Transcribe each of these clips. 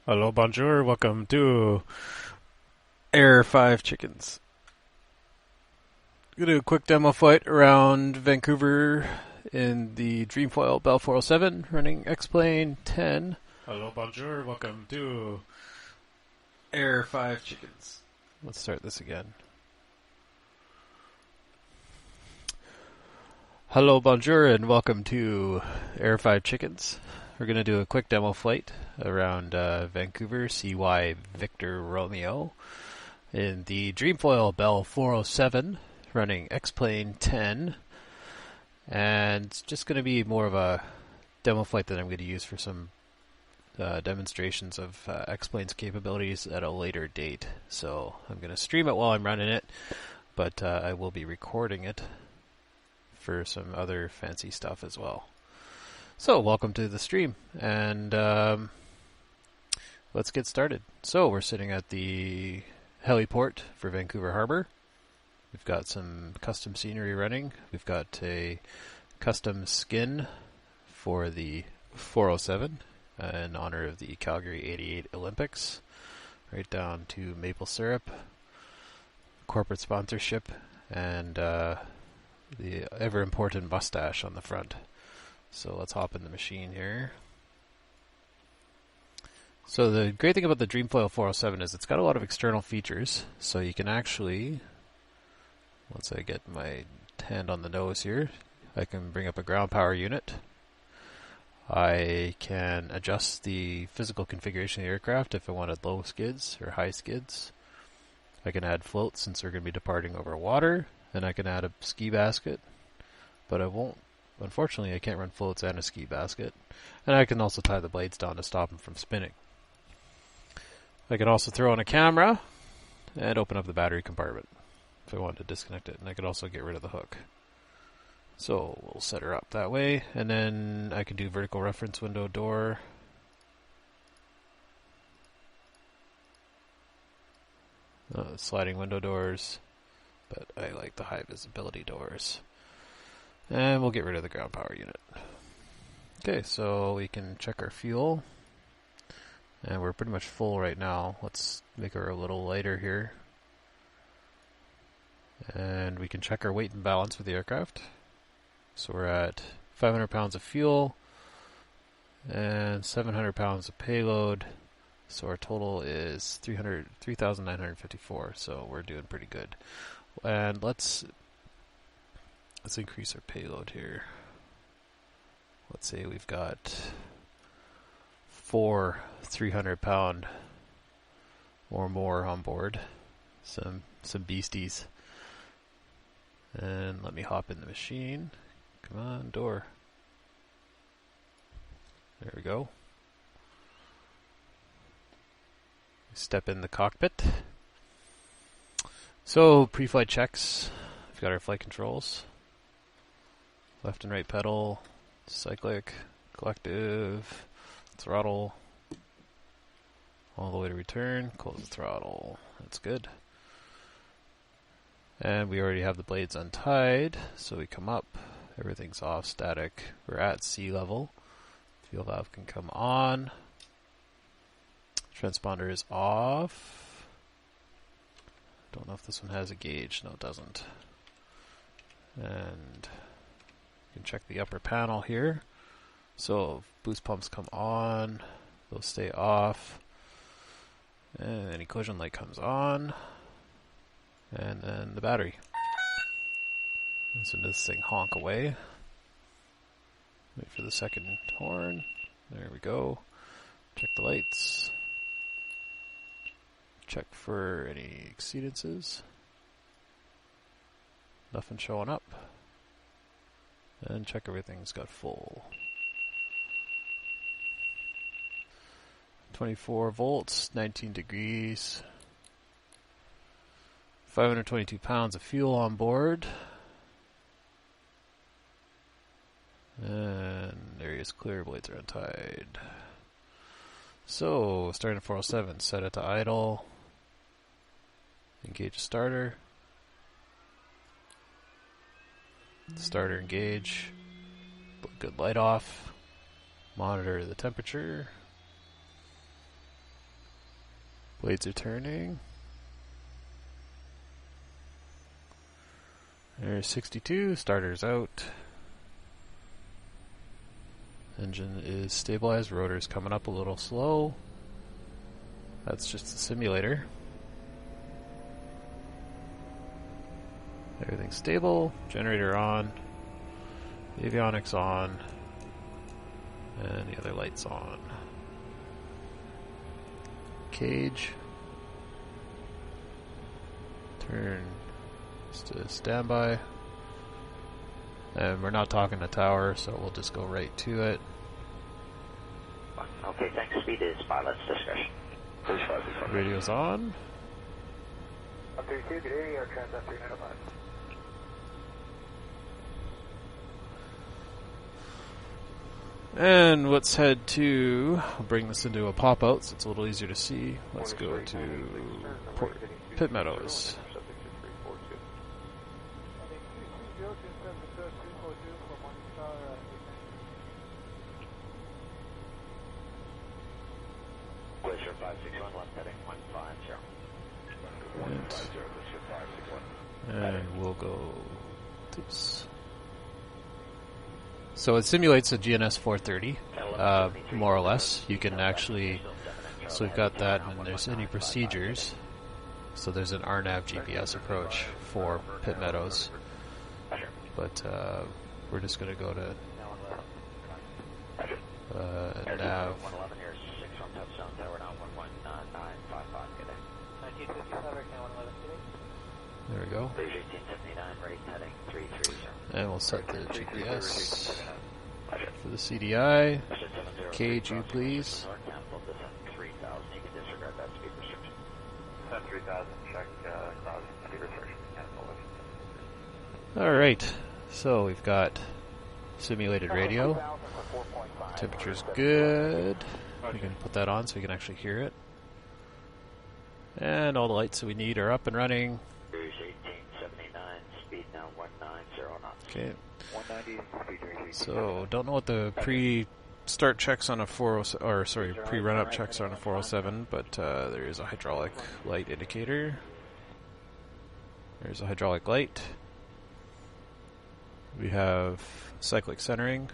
Hello, bonjour. Welcome to Air 5 Chickens. Gonna do a quick demo flight around Vancouver in the Dreamfoil Bell 407 running X-Plane 10. Hello, bonjour. Welcome to Air 5 Chickens. Let's start this again. Hello, bonjour, and welcome to Air 5 Chickens. We're going to do a quick demo flight around Vancouver, CY Victor Romeo, in the Dreamfoil Bell 407, running X-Plane 10. And it's just going to be more of a demo flight that I'm going to use for some demonstrations of X-Plane's capabilities at a later date. So I'm going to stream it while I'm running it, but I will be recording it for some other fancy stuff as well. So welcome to the stream, and let's get started. So we're sitting at the heliport for Vancouver Harbor. We've got some custom scenery running. We've got a custom skin for the 407 in honor of the Calgary 88 Olympics, right down to maple syrup, corporate sponsorship, and the ever important mustache on the front. So let's hop in the machine here. So the great thing about the Dreamfoil 407 is it's got a lot of external features. So you can actually, once I get my hand on the nose here, I can bring up a ground power unit. I can adjust the physical configuration of the aircraft if I wanted low skids or high skids. I can add floats since we're going to be departing over water, and I can add a ski basket, but I won't. Unfortunately, I can't run floats and a ski basket. And I can also tie the blades down to stop them from spinning. I can also throw in a camera and open up the battery compartment if I wanted to disconnect it. And I could also get rid of the hook. So we'll set her up that way. And then I can do vertical reference window door. Sliding window doors. But I like the high visibility doors. And we'll get rid of the ground power unit. Okay, so we can check our fuel. And we're pretty much full right now. Let's make her a little lighter here. And we can check our weight and balance with the aircraft. So we're at 500 pounds of fuel and 700 pounds of payload. So our total is 3,954. So we're doing pretty good. And let's increase our payload here. Let's say we've got 4 300-pound or more on board. Some beasties. And let me hop in the machine. Come on, door. There we go. Step in the cockpit. So, pre-flight checks. We've got our flight controls. Left and right pedal, cyclic, collective, throttle, all the way to return, close the throttle. That's good. And we already have the blades untied, so we come up, everything's off static. We're at sea level. Fuel valve can come on. Transponder is off. Don't know if this one has a gauge. No, it doesn't. And you can check the upper panel here. So boost pumps come on, they'll stay off, and any collision light comes on, and then the battery. Listen to this thing honk away. Wait for the second horn. There we go. Check the lights. Check for any exceedances. Nothing showing up. And check everything's got full. 24 volts, 19 degrees. 522 pounds of fuel on board. And area is clear, blades are untied. So, starting at 407, set it to idle. Engage starter. Starter engage. Good light off. Monitor the temperature. Blades are turning. There's 62, starter's out. Engine is stabilized, rotor's coming up a little slow. That's just the simulator. Everything's stable, generator on, avionics on, and the other lights on. Cage. Turn to standby. And we're not talking to tower, so we'll just go right to it. Okay, thanks. Speed is pilot's discretion. Radio's on. Up 32, good day, air transit 395. And let's head to, I'll bring this into a pop-out so it's a little easier to see. Let's go to Pit Meadows. Glacier 561, left heading 150. And we'll go, oops. So it simulates a GNS 430, more or less. You can actually, so we've got that, and there's any procedures. So there's an RNAV GPS approach for Pit Meadows. But we're just going to go to nav. There we go. And we'll set the GPS for the CDI. Cage you please. Alright, so we've got simulated radio. Temperature's good. We can put that on so we can actually hear it. And all the lights that we need are up and running. Okay. So don't know what the pre-start checks on a 407, or sorry, pre-run-up checks on a 407, but there is a hydraulic light indicator. There's a hydraulic light. We have cyclic centering.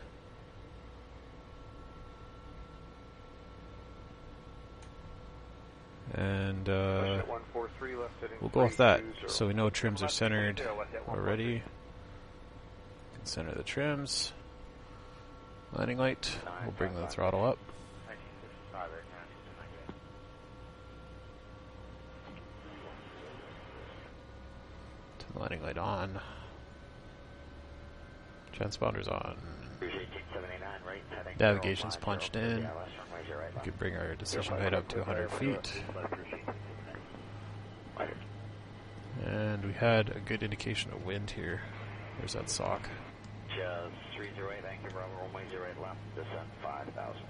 And we'll go with that. So we know trims are centered already. Can center the trims. Landing light. We'll bring the throttle up. Turn the landing light on. Transponder's on. Navigation's punched in. We could bring our decision height up to 100 feet. And we had a good indication of wind here. There's that sock. Just 308, Vancouver, runway 08 left, descent 5,000.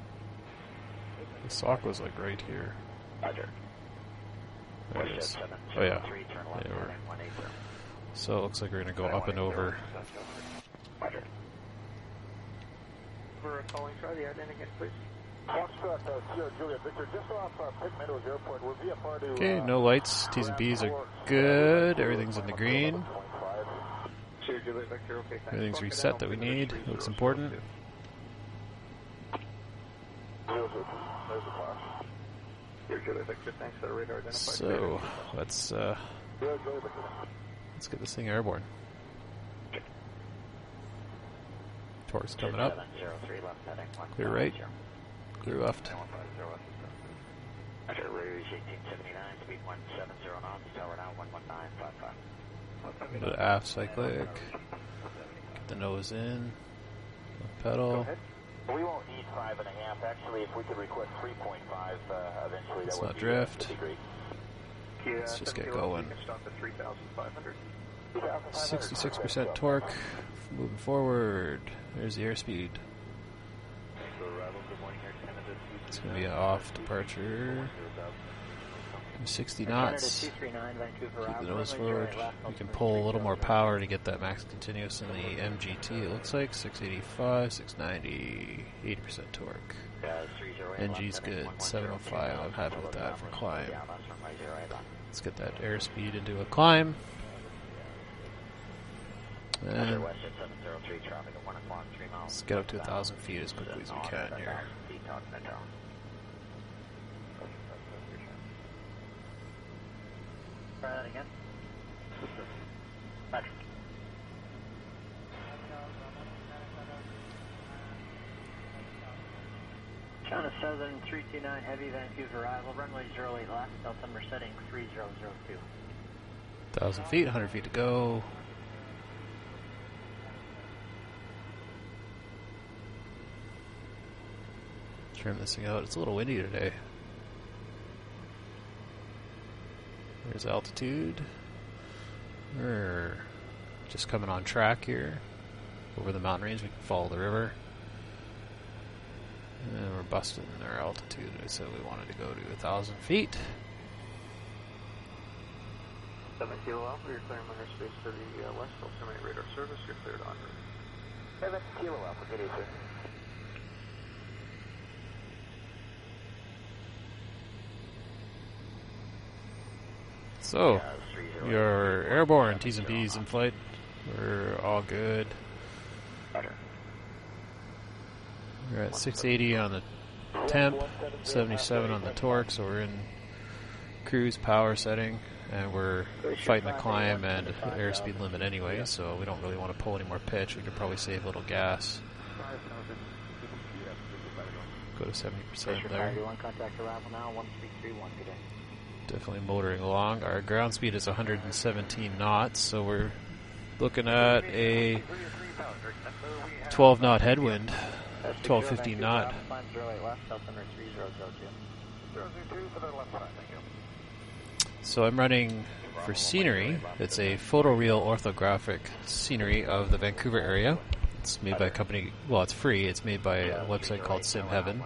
The sock was like right here. Roger. There it is. Oh yeah. So it looks like we're going to go up and over. Roger. We're calling Charlie, add in again, please. Foxtrot, Sierra Juliet, Victor, just off Pit Meadows Airport. We'll be a part of... Okay, no lights. T's and B's are good. Everything's in the green. Everything's reset that we need. Looks important. So, let's get this thing airborne. Torque's coming up. Clear right. Clear left. Go to aft cyclic. Get the nose in. Pedal. We won't need 5.5. Actually, if we could request 3.5 eventually, let's that would not be, drift. be great. Let's just get going. 66% torque. Moving forward. There's the airspeed. It's going to be an off departure. 60 knots. Keep the nose forward. We can pull a little more power to get that max continuous in the MGT. It looks like 685, 690, 80% torque. NG's good, 705, I'm happy with that for climb. Let's get that airspeed into a climb. And let's get up to 1,000 feet as quickly as we can here. Try that again. China Southern 329 Heavy, Vancouver arrival, runway 08 left, altimeter setting 3002. 1,000 feet, 100 feet to go. Trim this thing out, it's a little windy today. There's altitude. We're just coming on track here. Over the mountain range, we can follow the river. And we're busting our altitude. I said we wanted to go to 1,000 feet. 7 Kilo Alpha, you're clearing lunar space to the west. I'll terminate radar service. You're cleared on route. 7 Kilo Alpha, good day, sir. So, you're airborne, T's and P's in flight. We're all good. We're at 680 on the temp, 77 on the torque, so we're in cruise power setting, and we're fighting the climb and airspeed limit anyway, so we don't really want to pull any more pitch. We could probably save a little gas. Go to 70% there. Definitely motoring along. Our ground speed is 117 knots, so we're looking at a 12 knot headwind, 12-15 knot. So I'm running for scenery. It's a photoreal orthographic scenery of the Vancouver area. It's made by a company, well, it's free. It's made by a website called SimHeaven.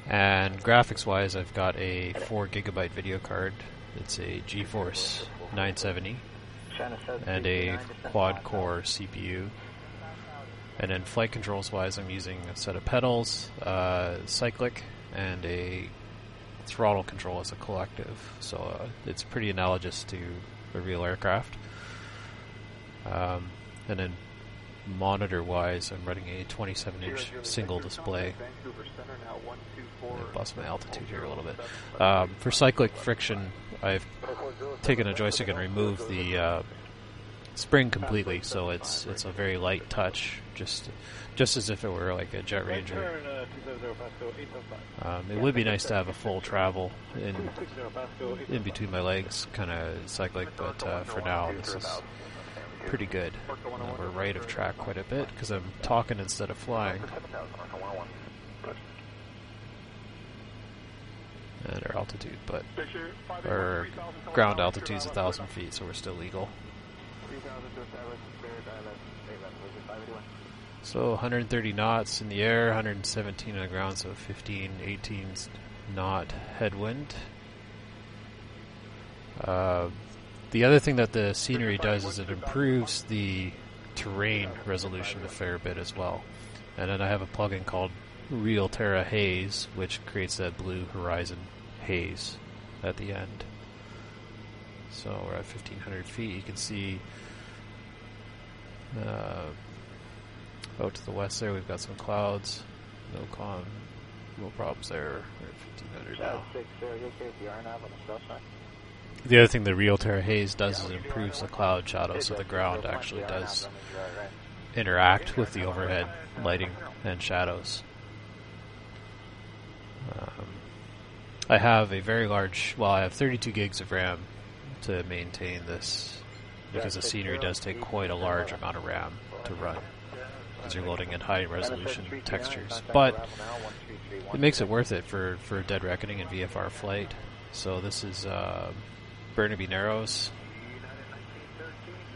And graphics-wise, I've got a 4 gigabyte video card. It's a GeForce 970 and a quad-core CPU. And then flight controls-wise, I'm using a set of pedals, cyclic, and a throttle control as a collective. So it's pretty analogous to a real aircraft. And then monitor-wise, I'm running a 27-inch single display. I'm going to bust my altitude here a little bit. For cyclic friction, I've taken a joystick and removed the spring completely, so it's a very light touch, just as if it were like a Jet Ranger. It would be nice to have a full travel in between my legs, kind of cyclic, but for now this is pretty good. We're right of track quite a bit because I'm talking instead of flying. And our altitude, but our ground altitude is 1,000 feet, so we're still legal. So 130 knots in the air, 117 on the ground, so 15, 18 knot headwind. The other thing that the scenery does is it improves the terrain resolution a fair bit as well. And then I have a plugin called Real Terra Haze, which creates that blue horizon haze at the end. So we're at 1,500 feet. You can see out to the west there, we've got some clouds. No problems there. We're at 1,500 now. The other thing the Real Terra Haze does is it improves the cloud shadow, so the ground actually does interact with the overhead lighting and shadows. I have a very large, I have 32 gigs of RAM to maintain this, because the scenery does take quite a large amount of RAM to run, because you're loading in high resolution textures. But it makes it worth it for Dead Reckoning and VFR flight. So this is Burnaby Narrows.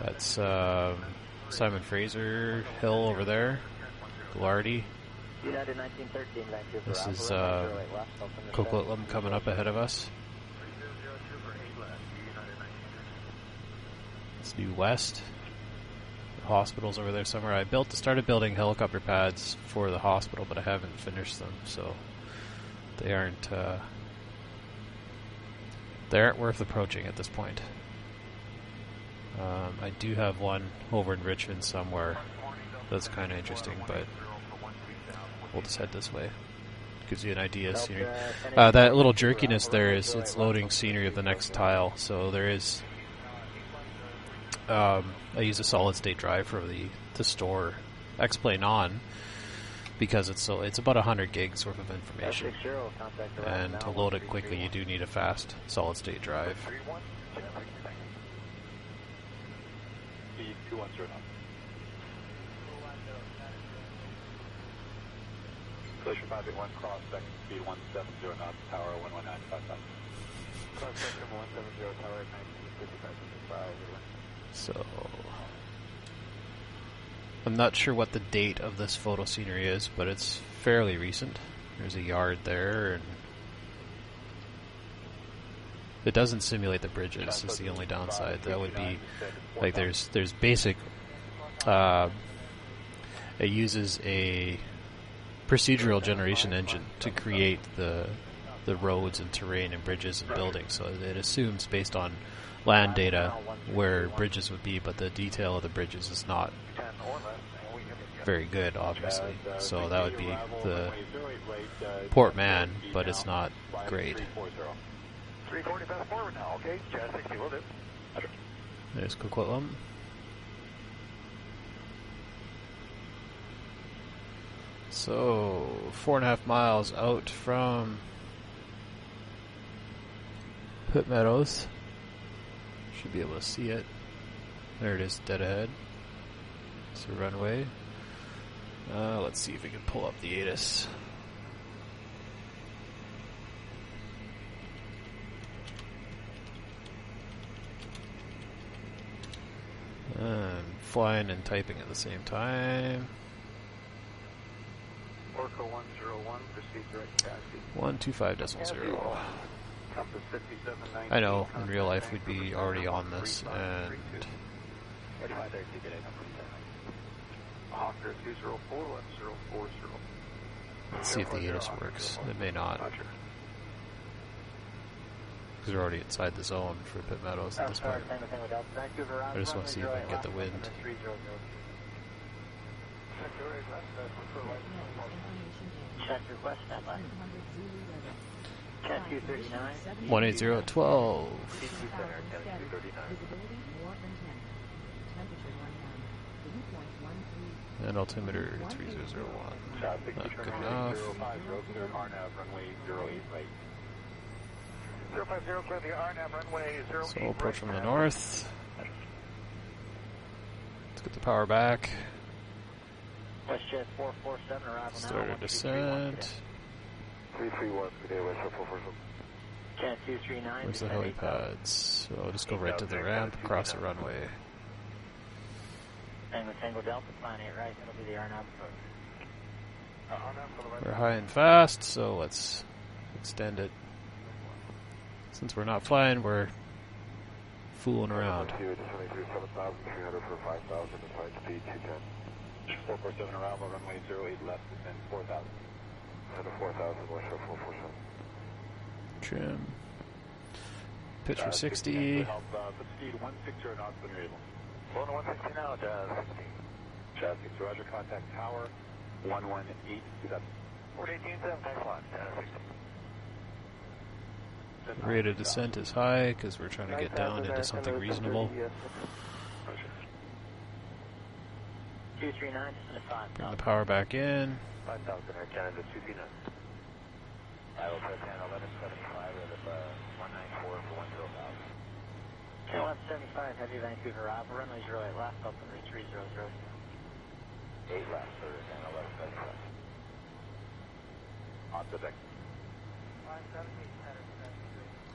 That's Simon Fraser Hill over there. Glardy. This is Coquitlam coming up ahead of us. It's due west. hospitals over there somewhere. I started building helicopter pads for the hospital, but I haven't finished them, so they aren't worth approaching at this point. I do have one over in Richmond somewhere that's kind of interesting, but we'll just head this way. Gives you an idea of scenery. That little jerkiness there is it's loading scenery of the next tile, so there is. I use a solid state drive for to store X-Plane on because it's about 100 gigs worth of information, and to load it quickly you do need a fast solid state drive. Glacier 581 cross, second speed 170 knots, tower 11955. Cross section 170, tower 1955. So, I'm not sure what the date of this photo scenery is, but it's fairly recent. There's a yard there, and it doesn't simulate the bridges. Is the only downside. That would be like there's basic. It uses a procedural generation engine to create the roads and terrain and bridges and buildings. So it assumes based on land data where bridges would be, but the detail of the bridges is not very good, obviously. So that would be the Port Man, but it's not great. 340 fast forward now, okay? Chat 60 will do. There's Coquitlam. So 4.5 miles out from Pit Meadows. Should be able to see it. There it is, dead ahead. It's a runway. Let's see if we can pull up the ATIS. I'm flying and typing at the same time. Orca 101, proceed direct taxi. 125.0. I know, in real life we'd be already on this, and let's see if the ATIS works. It may not, because we're already inside the zone for Pit Meadows at this point. I just want to see if I can get the wind. Check request, stand by. Cat 239. 180 at 12. And altimeter 3001. Not good enough. 050, clear the RNAV runway 08. So we'll approach from the north. Let's get the power back. WestJet 447, arrival now. Start our descent. 331, good day, WestJet 447. Cat 239. Where's the helipads? So I'll just go right to the ramp, across the runway. Tango Delta, flying 8 right, that'll be the RNAV approach. We're high and fast, so let's extend it. Since we're not flying, we're fooling around. 7,300 for 5,000, inside speed 210. 447 arrival, runway 08 left, descend 4,000. Descend 4,000, WestJet 447. Trim. Pitch for 60. Speed 160 knots when you're able. 160 now, Jazz 6, Roger, contact tower 118, 2000. 418, thanks a lot, Jazz 6. Rate of descent is high because we're trying to get down into something reasonable. 239, descend 5,000. Bring the power back in. 5,000, Air Canada 239. I will press 1175 out of 194 for 10,000. 175, heavy Vancouver arrival, runway 08 left, altimeter 300. 8 left, sir, 1175. On the deck.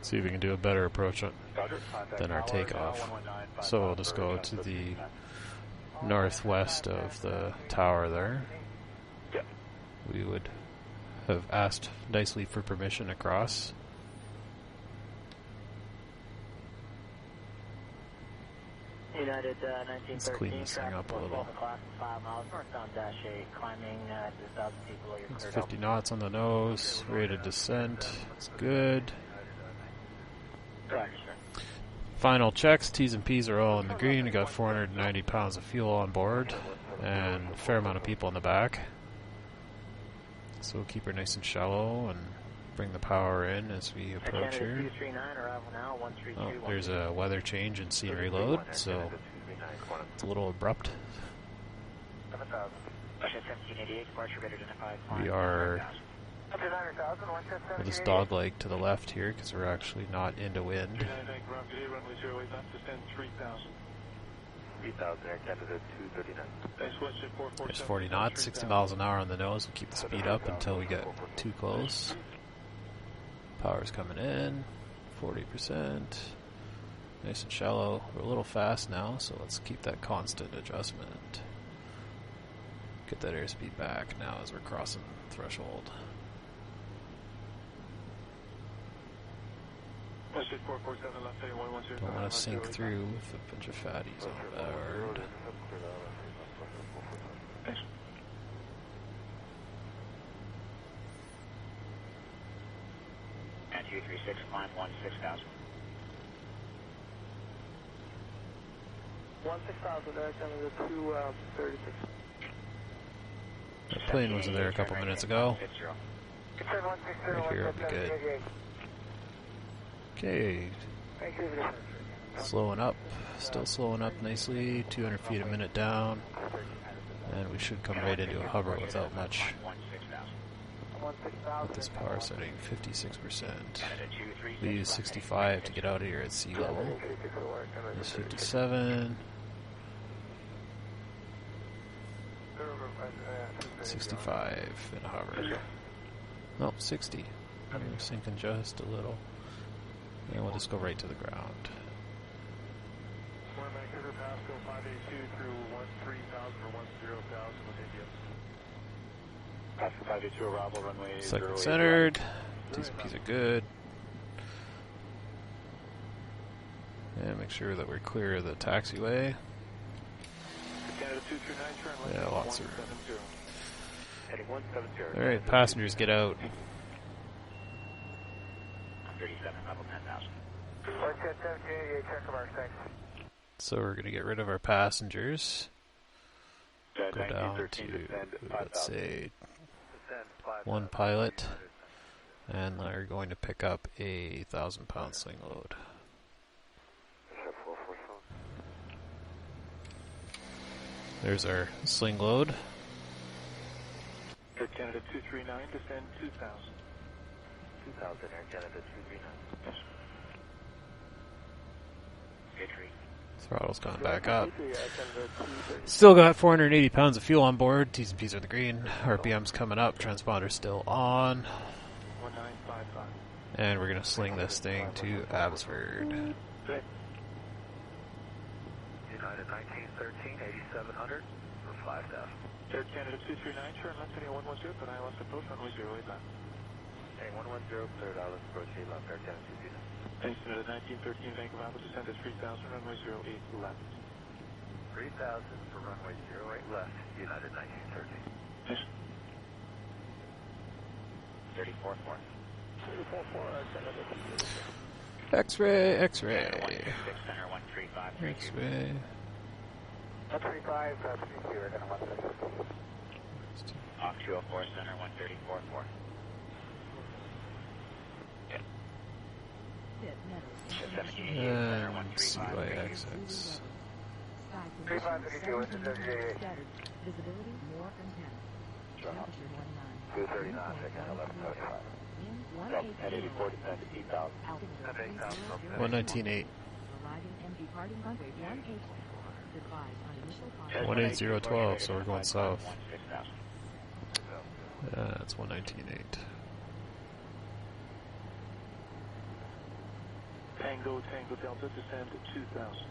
See if we can do a better approach than our takeoff. So we'll just go to the northwest of the tower there. We would have asked nicely for permission across. United Let's clean 1913, this thing up a traffic little. class 5 miles northbound dash 8, climbing to 1,000 feet below your It's cleared 50 knots on the nose, rate of descent, it's good. Roger, sir. Final checks, T's and P's are all in the green. We got 490 pounds of fuel on board and a fair amount of people in the back. So we'll keep her nice and shallow and bring the power in as we approach her. 239, arrival now, 132. Oh, there's a weather change and scenery load, so it's a little abrupt. We are this dog leg to the left here because we're actually not into wind. There's 40 knots, 60 miles an hour on the nose. We'll keep the speed up until we get too close. Power's coming in, 40%. Nice and shallow. We're a little fast now, so let's keep that constant adjustment. Get that airspeed back now as we're crossing the threshold. Don't want to sink through with a bunch of fatties on board. And 236, climb 16,000. 16,000, that's under the 236. The plane was there a couple minutes ago. Right here will be good. Okay. Slowing up. Still slowing up nicely. 200 feet a minute down. And we should come right into a hover without much. With this power setting, 56%. We use 65 to get out of here at sea level. There's 57. 65 in a hover. Oh, 60. We're sinking just a little. And we'll just go right to the ground. Second centered. T's and P's are good. And make sure that we're clear of the taxiway. Yeah, lots of room. Alright, passengers get out. 37, level 10,000. So we're going to get rid of our passengers. Go down to, let's say, one pilot. And they're going to pick up a 1,000-pound sling load. There's our sling load. Air Canada 239, descend 2,000. 2,000, Air Canada 239. Yes. Throttle's gone back up. Still got 480 pounds of fuel on board. T's and P's are the green. RPM's coming up. Transponder's still on. 1955. And we're going to sling this thing to Abbotsford. United 1913, 8,700 for 5,000. Air Canada 239, turn left heading 110, but ILS approach runway 08 left. Heading 110, cleared ILS approach 8 left, Air Canada 239. Thanks, United 1913, Vancouver, Apple, descend at 3,000, runway 08 left. 3,000 for runway 08 left, United 1913. Yes. 34-4. 34-4, X-ray, X-ray. Center 135. X-ray. 135, 32, we're going to 135. Off 204, center 134-4. And CYXX. 3552, what's the WJH? Visibility more than 10. Temperature 230 knots, I can 1175. At 84, descend to 8,000. At 8,000. 119.8. 18012, so we're going south. That's 119.8. Tango, Tango, Delta, descend to 2,000.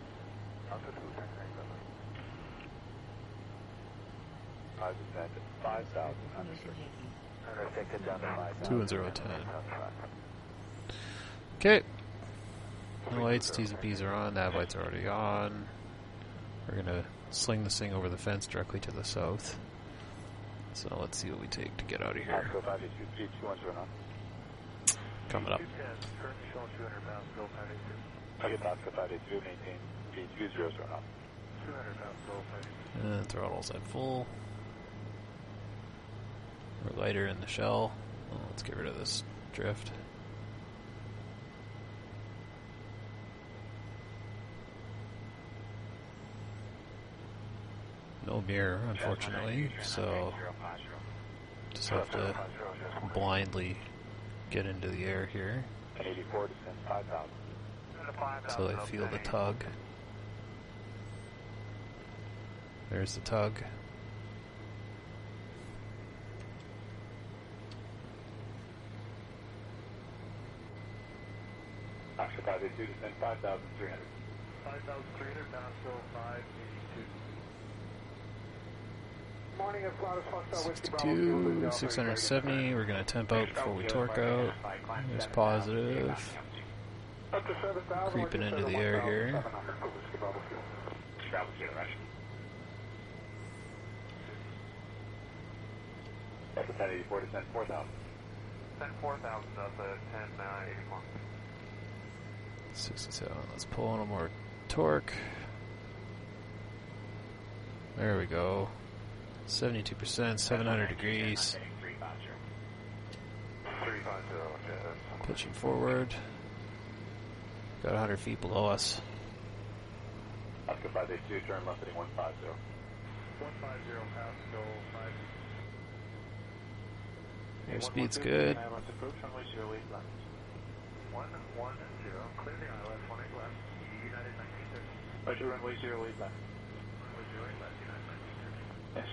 I descend to 5,000. 210. Okay. The lights, T's and P's are on. Nav lights are already on. We're gonna sling this thing over the fence directly to the south. So let's see what we take to get out of here. Coming up. And throttle's at full. We're lighter in the shell. Well, let's get rid of this drift. No mirror, unfortunately, so just have to blindly get into the air here until I feel the tug. There's the tug. Oscar 582, descend 5,300. 5,300, bound still 582. 62, 670, we're going to temp out before we torque out. There's positive. Creeping into the air here. That's a 1084, descend 4,000. Descend 4,000, that's a 1084. 67, let's pull a little more torque. There we go. 72%, 700 degrees. Pitching forward. Got 100 feet below us. Oscar 582, turn left heading 150. 150, pass, go 5. Airspeed's good. 110, clear the ILS, 18 left, United 1930. Roger, runway 0 lead left. Runway 0 left, United 1930. Yes.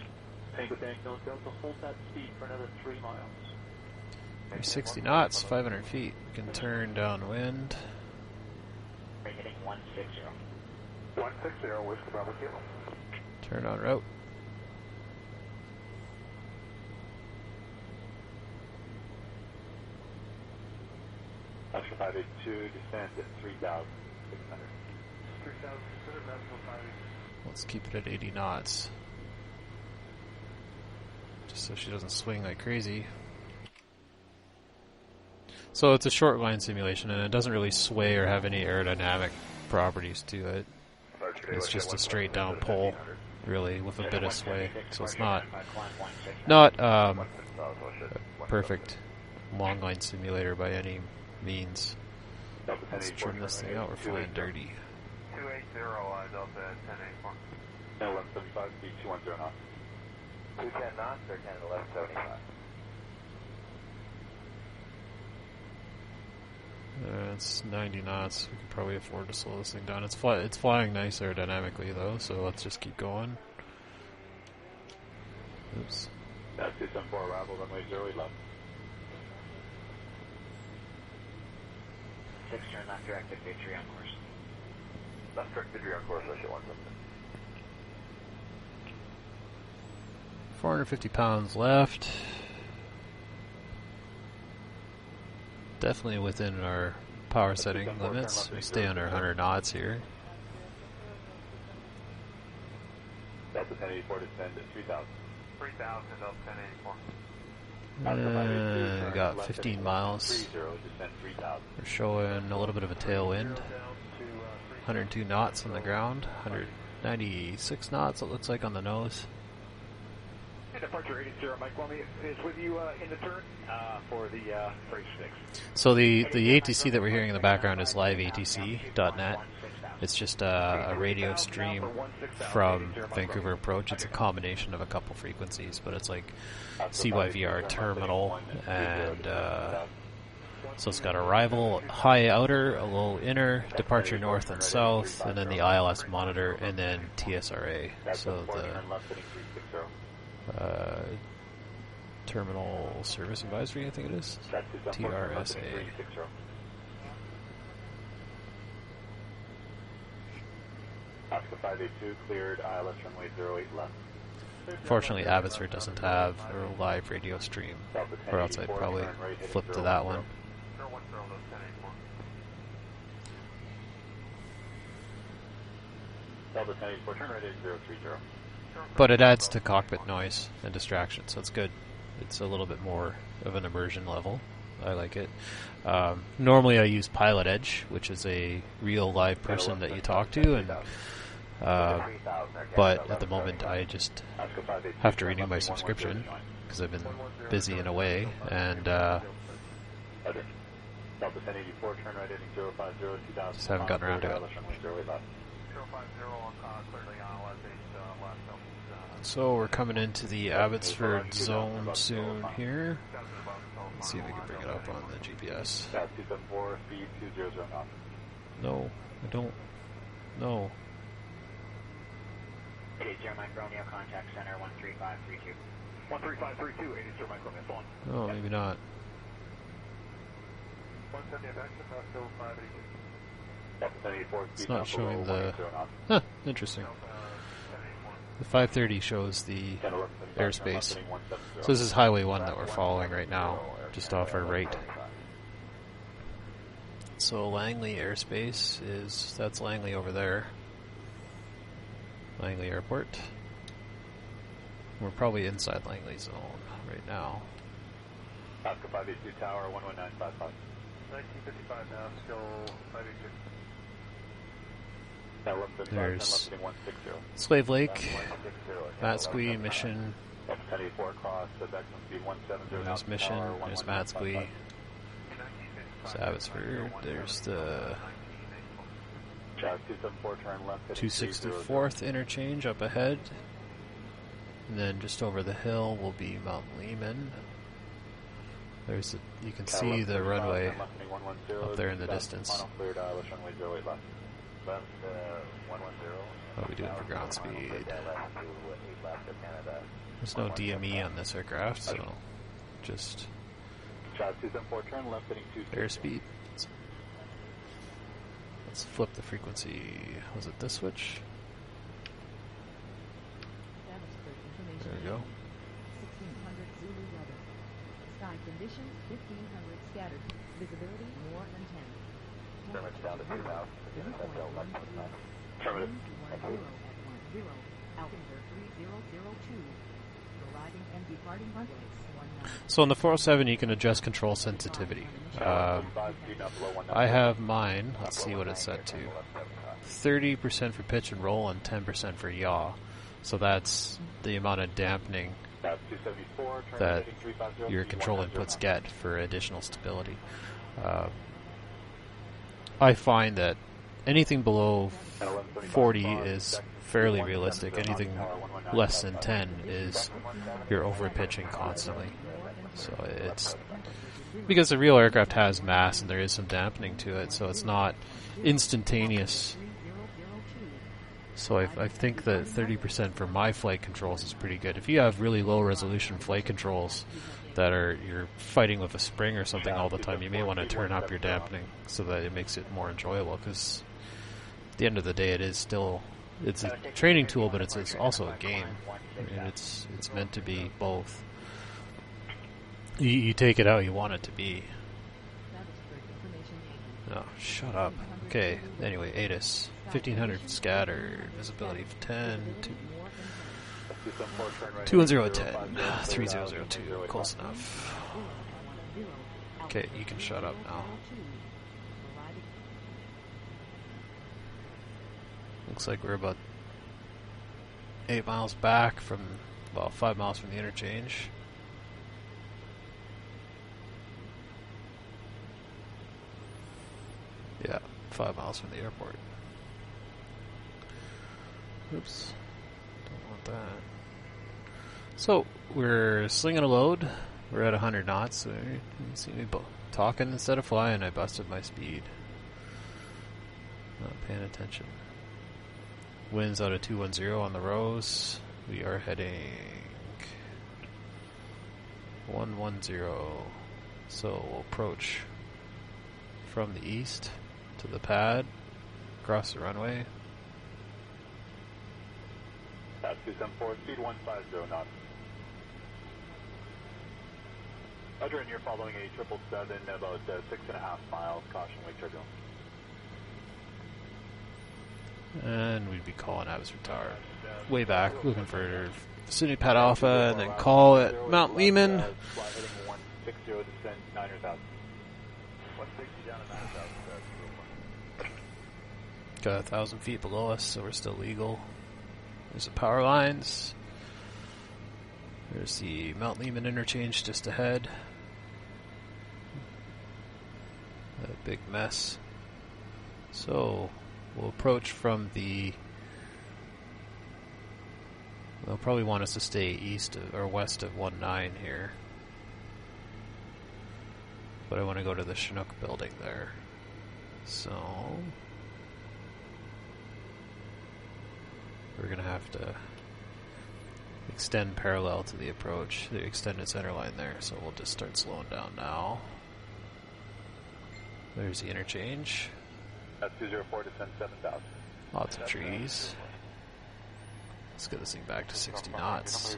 Tango Tango Delta, hold that speed for another 3 miles. 60 knots, 500 feet. We can turn downwind. We're hitting 160. 160, Whiskey Bravo Kilo. Turn on route. Oscar 582, descend at 3,600. 3,600, bound still 582. Let's keep it at 80 knots. Just so she doesn't swing like crazy. So it's a short line simulation and it doesn't really sway or have any aerodynamic properties to it. It's just a straight down pole, really, with a bit of sway. So it's not a perfect long line simulator by any means. Let's trim this thing out, we're flying dirty. 280, Delta 1084. 1175, speed 210 knots. 210 knots, or 10 to 1175. It's 90 knots. We could probably afford to slow this thing down. It's flying nice aerodynamically though, so let's just keep going. Oops. That's 274, arrival, runway 0 left. 6 turn left, directed victory on course. Left direct victory on course, Russia 170. 450 pounds left. Definitely within our power setting limits. We stay under 100 knots here. Delta 1084, descend at 3,000. 3,000, Delta 1084. We got 15 miles. We're showing a little bit of a tailwind. 102 knots on the ground. 196 knots it looks like on the nose. Departure 80, Mike Lumley is with you in the turn for the freight 6. So the ATC that we're hearing in the background is liveatc.net. It's just a radio stream from Vancouver approach. It's a combination of a couple frequencies, but it's like CYVR terminal, and so it's got arrival high outer, a low inner, departure north and south, and then the ILS monitor, and then TSRA. So the Terminal Service Advisory, I think it is. TRSA. Oscar 582, cleared, ILS runway 08 left. Fortunately, Abbotsford doesn't have a live radio stream, or else I'd probably flip to that one. Delta 1084, turn right 8030. But it adds to cockpit noise and distraction, so it's good. It's a little bit more of an immersion level. I like it. Normally I use Pilot Edge, which is a real live person that you talk to, and but at the moment I just have to renew my subscription because I've been busy in a way, and just haven't gotten around to it. So we're coming into the Abbotsford zone soon here. Let's see if we can bring it up on the GPS. No, I don't. No. 80 Mike Romeo, contact center 13532. 13532, 80 Mike Romeo, phone. Oh, maybe not. 170 action, still 582. It's not showing the... Huh, interesting. The 530 shows the airspace. So this is Highway 1 that we're following right now, just off our right. So Langley airspace is... that's Langley over there. Langley Airport. We're probably inside Langley zone right now. Oscar 582 Tower, 11955. 1955 now, still 582. There's Slave Lake, Matsqui, Mission. There's Mission, there's Matsqui. There's Abbotsford, there's the 264th interchange up ahead. And then just over the hill will be Mount Lehman. There's you can see the runway up there in the distance. What are we doing for ground speed? There's no DME on this aircraft, so just airspeed. Let's flip the frequency. Was it this switch? There we go. 1600 Zulu weather. Sky conditions 1500 scattered. Visibility more than 10. Down to 2 now. Affirmative. 10 at 10. Altimeter 3002. Arriving and departing runways 19. So on the 407 you can adjust control sensitivity. I have mine, let's see what it's set to. 30% for pitch and roll and 10% for yaw. So that's the amount of dampening that your control inputs get for additional stability. I find that anything below 40 is fairly realistic. Anything less than 10 is you're over-pitching constantly. So it's because the real aircraft has mass and there is some dampening to it, so it's not instantaneous. So I think that 30% for my flight controls is pretty good. If you have really low resolution flight controls that you're fighting with a spring or something all the time, you may want to turn up your dampening so that it makes it more enjoyable, because at the end of the day it's a training tool, but it's also a game. I mean, it's meant to be both. You take it how you want it to be. Oh, shut up. Okay, anyway, ATIS. 1500 scattered, visibility of 10, 210 at 10, 3002, close enough. Okay, you can shut up now. Looks like we're about 8 miles back from, well, 5 miles from the interchange. Yeah, 5 miles from the airport. Oops, don't want that. So, we're slinging a load. We're at 100 knots. So you can see me talking instead of flying. I busted my speed. Not paying attention. Winds out of 210 on the Rose. We are heading 110. So we'll approach from the east to the pad, across the runway. 274, speed 150 knots. Roger, and you're following a 777 about 6.5 miles, caution wake turbulence. And we'd be calling Abbotsford Tower. Way back, looking for vicinity pad alpha, and then call at Mount Lehman. Fly heading 160, descend 9,000. 160 down to 9,000. Got 1,000 feet below us, so we're still legal. There's the power lines. There's the Mount Lehman interchange just ahead. A big mess. So we'll approach from the... They'll probably want us to stay east of, or west of 19 here. But I want to go to the Chinook building there. So we're going to have to extend parallel to the approach, the extended center line there. So we'll just start slowing down now. There's the interchange. That's 204, descend 7,000. Lots of trees. Let's get this thing back to 60 knots.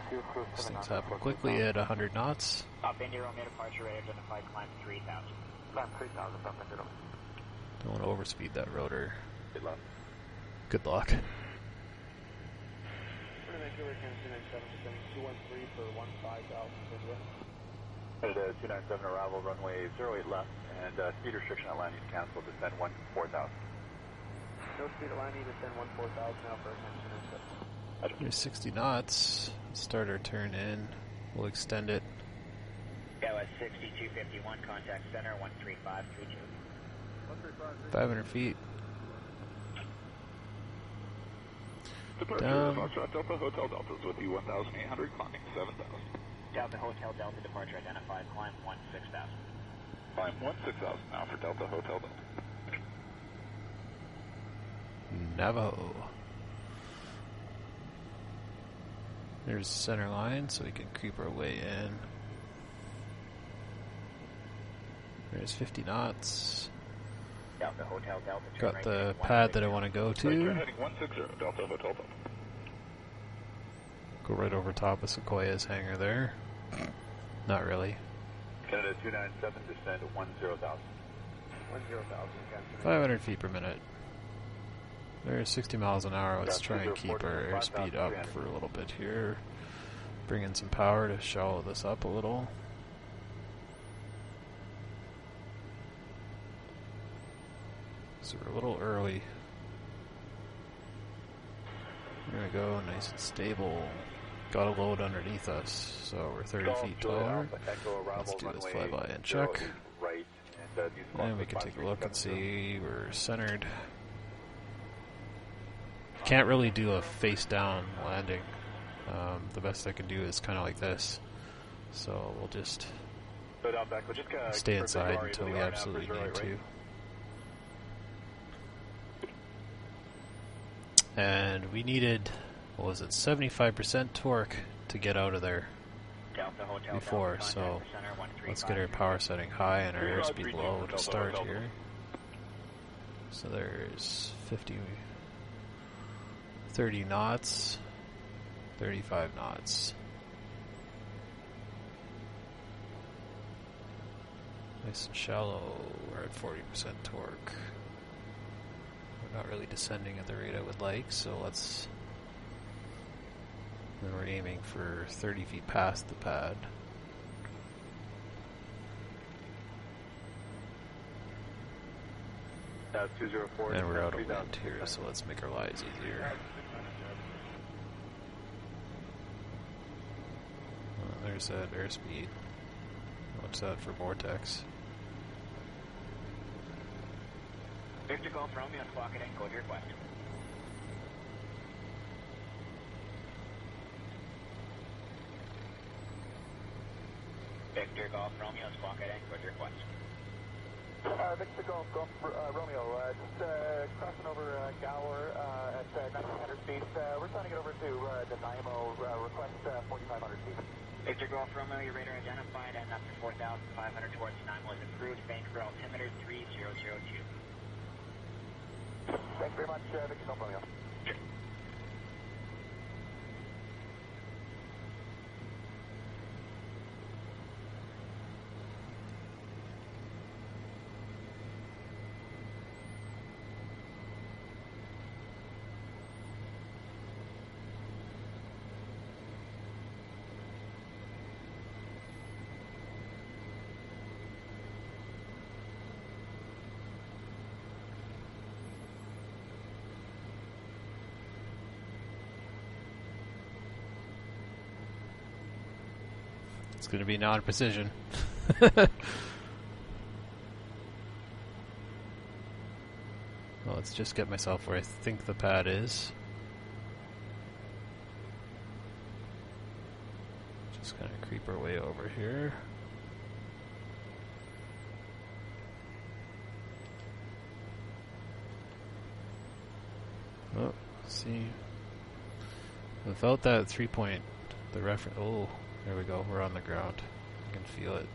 These things happen quickly at 100 knots. Up Indy Romeo departure rate identified, climb 3,000. Climb 3,000, up Indy Romeo. Don't want to overspeed that rotor. Good luck. Good luck. Vancouver, 213 for 15,000. Headed 297, arrival, runway 08 left, and speed restriction at landing canceled, descend 14,000. No speed at landing, descend 14,000 now for attention. There's 60 knots. Start our turn in. We'll extend it. Go at 6251, contact center 13532. 500 feet. Departure Down. Foxtrot Delta Hotel Delta's with you 1,800, climbing 7,000. Delta Hotel Delta departure identified, climb 16,000. Climb 16,000 now for Delta Hotel Delta. Navajo. There's the center line, so we can creep our way in. There's 50 knots. Delta Hotel Delta. Got the pad that I want to go to. Heading 160, Delta Hotel Delta. Go right over top of Sequoia's hangar there. Not really. Canada 297, descend 10,000. 10,000, 500 feet per minute. There's 60 miles an hour. Let's try and keep our airspeed up for a little bit here. Bring in some power to shallow this up a little. So we're a little early. There we go, nice and stable. Got a load underneath us, so we're 30 feet taller. Let's do this flyby and check. And we can take a look and see we're centered. Can't really do a face down landing. The best I can do is kind of like this. So we'll just stay inside until we absolutely need to. And we needed, what was it, 75% torque to get out of there before, so let's get our power setting high and our airspeed low to start here. So there's 30 knots, 35 knots. Nice and shallow, we're at 40% torque. We're not really descending at the rate I would like, so let's... Then we're aiming for 30 feet past the pad. And we're out of wind here, so let's make our lives easier. There's that airspeed. What's that for vortex? Victor Golf Romeo, squawk it in, code your request. Victor Golf Romeo, squawk it in, code your request. Victor Golf Romeo, just crossing over Gower at 1,900 feet. We're trying to get over to Nanaimo, request 4,500 feet. Victor Golf Romeo, your radar identified and up to 4,500 towards Nanaimo is approved. Vancouver altimeter 3002. Thanks very much, Victor Golf Romeo. Sure. It's going to be non-precision. Well, let's just get myself where I think the pad is. Just kind of creep our way over here. Oh, see. Without that 3-point, the reference. Oh, there we go. We're on the ground. I can feel it.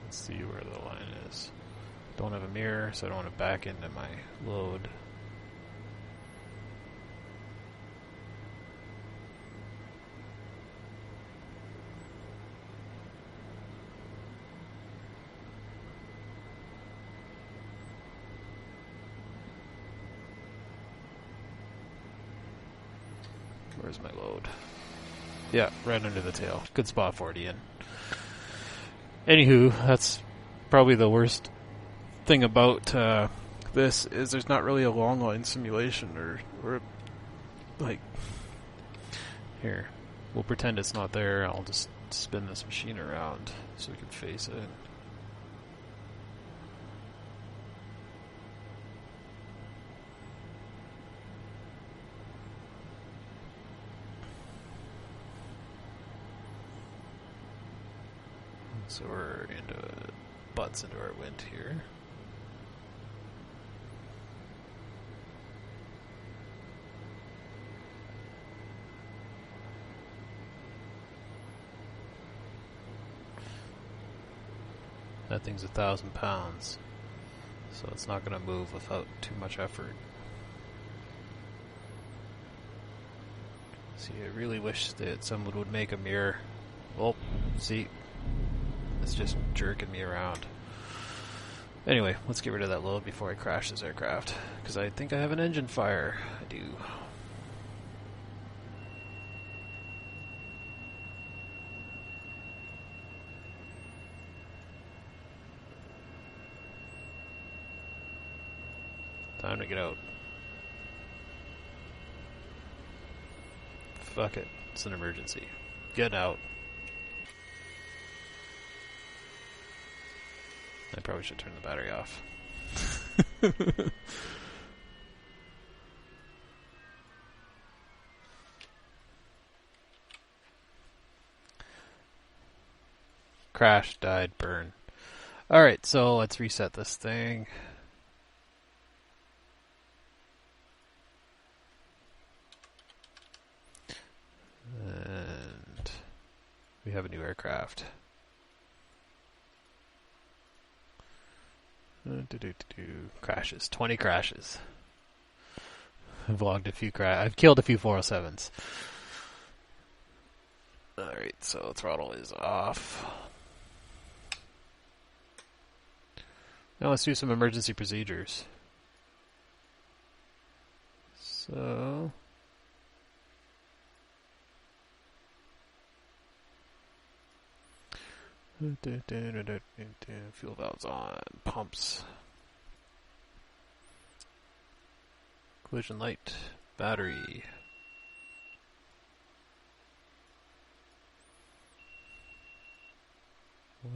Let's see where the line is. Don't have a mirror, so I don't want to back into my load. Where's my load? Yeah, right under the tail. Good spot for it, Ian. Anywho, that's probably the worst thing about this is there's not really a long line simulation or like here. We'll pretend it's not there. I'll just spin this machine around so we can face it. So we're butts into our wind here. That thing's 1,000 pounds, so it's not going to move without too much effort. See, I really wish that someone would make a mirror. Oh, see. It's just jerking me around. Anyway, let's get rid of that load before I crash this aircraft, because I think I have an engine fire. I do. Time to get out. Fuck it. It's an emergency. Get out. I probably should turn the battery off. Crash, died, burn. Alright, so let's reset this thing. And we have a new aircraft. Crashes. 20 crashes. I've logged a few I've killed a few 407s. Alright, so throttle is off. Now let's do some emergency procedures. So... fuel valves on, pumps, collision light, battery,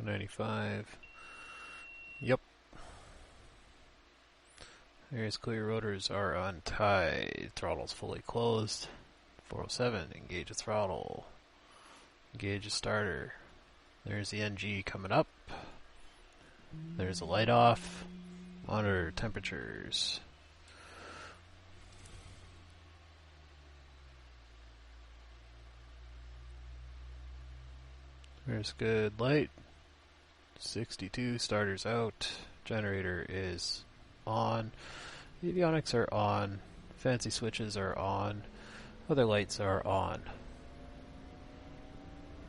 $195. Yep. Areas clear, rotors are untied, throttle's fully closed. 407, engage the throttle, engage the starter. There's the NG coming up. There's the light off. Monitor temperatures. There's good light. 62, starter's out. Generator is on. Avionics are on. Fancy switches are on. Other lights are on.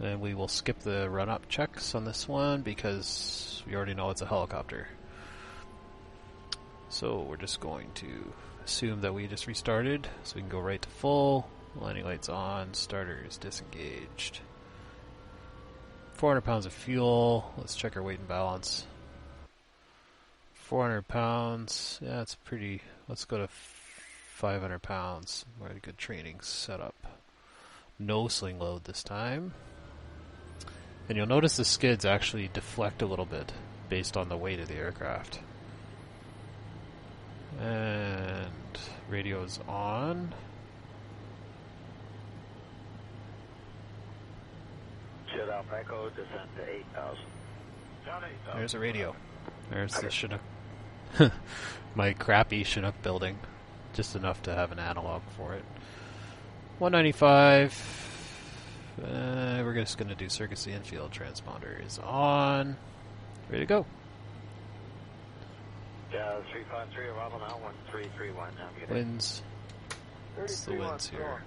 And we will skip the run-up checks on this one because we already know it's a helicopter. So we're just going to assume that we just restarted, so we can go right to full. Landing lights on, starters disengaged. 400 pounds of fuel. Let's check our weight and balance. 400 pounds. Yeah, that's pretty. Let's go to 500 pounds. We're at a good training setup. No sling load this time. And you'll notice the skids actually deflect a little bit based on the weight of the aircraft. And radio's on. Shut out Echo, descend to 8,000. Down 8,000. There's a radio. There's the Chinook. My crappy Chinook building. Just enough to have an analog for it. 195. We're just going to do circuits. The infield transponder is on. Ready to go. Yeah, 353, arrival now, 1331. Winds. What's the winds here?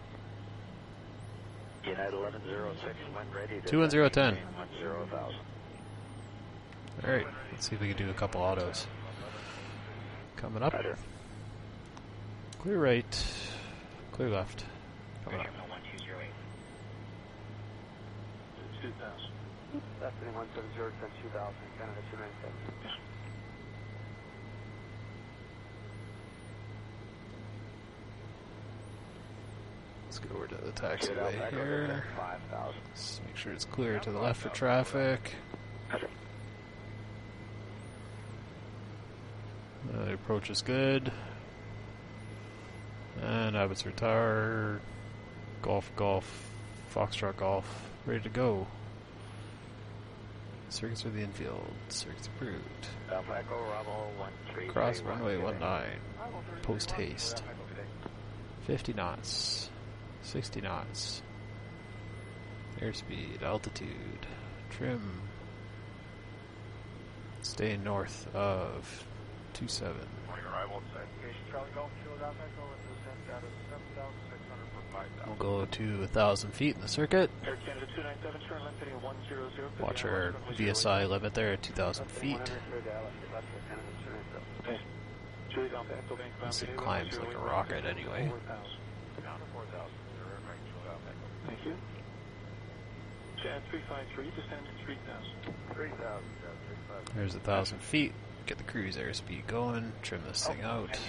United 1106, wind ready. 210. 10,000. Alright, let's see if we can do a couple autos. Coming up. Better. Clear right. Clear left. Coming up. 2,000. Destiny 170, 2000, Canada 297. Let's go over to the taxiway here. Let's make sure it's clear to the left for traffic. The approach is good. And Abbotsford Tower, Golf, Foxtrot Golf, ready to go. Circuits for the infield, circuits approved. Cross runway 19, post haste. 50 knots, 60 knots. Airspeed, altitude, trim. Stay north of 27. We'll go to 1,000 feet in the circuit. Watch our VSI limit there at 2,000 feet. This thing climbs like a rocket anyway. Thank you. Jan 353, descend to 3,000. There's 1,000 feet. Get the cruise airspeed going. Trim this thing out.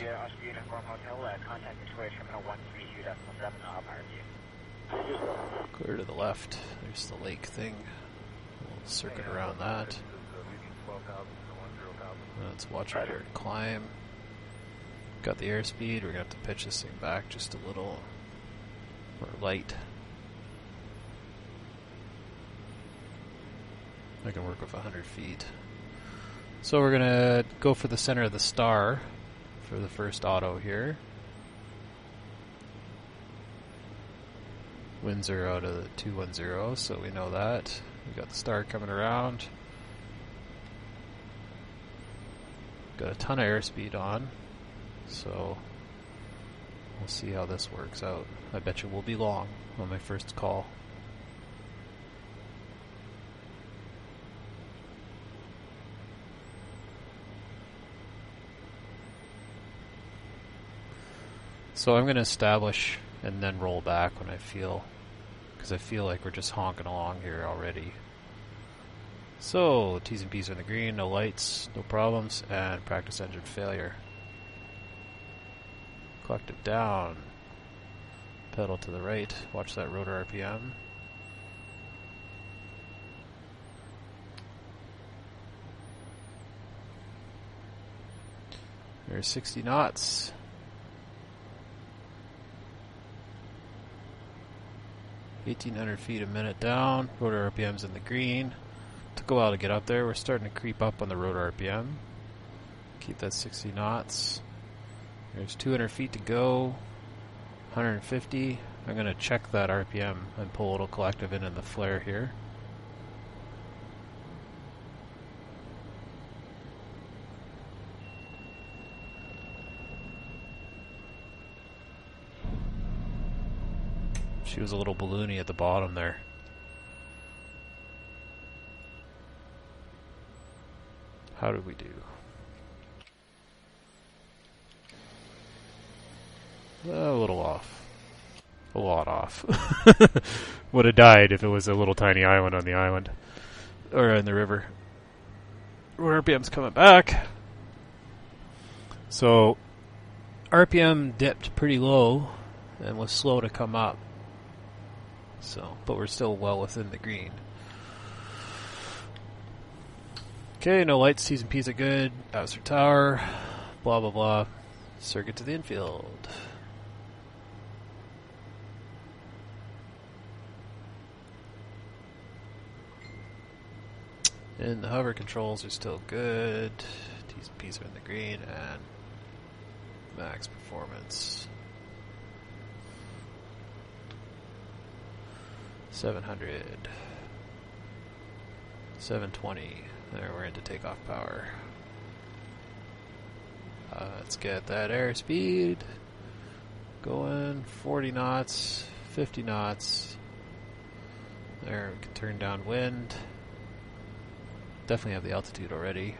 Clear to the left. There's the lake thing. We'll circuit around that. Let's watch our climb. Got the airspeed. We're going to have to pitch this thing back just a little. Or light. I can work with 100 feet. So we're going to go for the center of the star for the first auto here. Winds are out of the 210, so we know that. We got the star coming around. Got a ton of airspeed on, so we'll see how this works out. I bet you we'll be long on my first call. So I'm going to establish and then roll back when I feel, because I feel like we're just honking along here already. So T's and P's are in the green, no lights, no problems, and practice engine failure. Collective down, pedal to the right, watch that rotor RPM. There's 60 knots. 1,800 feet a minute down. Rotor RPM's in the green. Took a while to get up there. We're starting to creep up on the rotor RPM. Keep that 60 knots. There's 200 feet to go. 150. I'm going to check that RPM and pull a little collective in the flare here. She was a little balloony at the bottom there. How did we do? A little off. A lot off. Would have died if it was a little tiny island on the island. Or in the river. Road RPM's coming back. So, RPM dipped pretty low and was slow to come up. So, but we're still well within the green. Okay, no lights, T's and P's are good. Abbotsford Tower, blah blah blah. Circuit to the infield. And the hover controls are still good. T's and P's are in the green, and max performance. 700. 720. There, we're into takeoff power. Let's get that airspeed going. 40 knots, 50 knots. There, we can turn down wind. Definitely have the altitude already.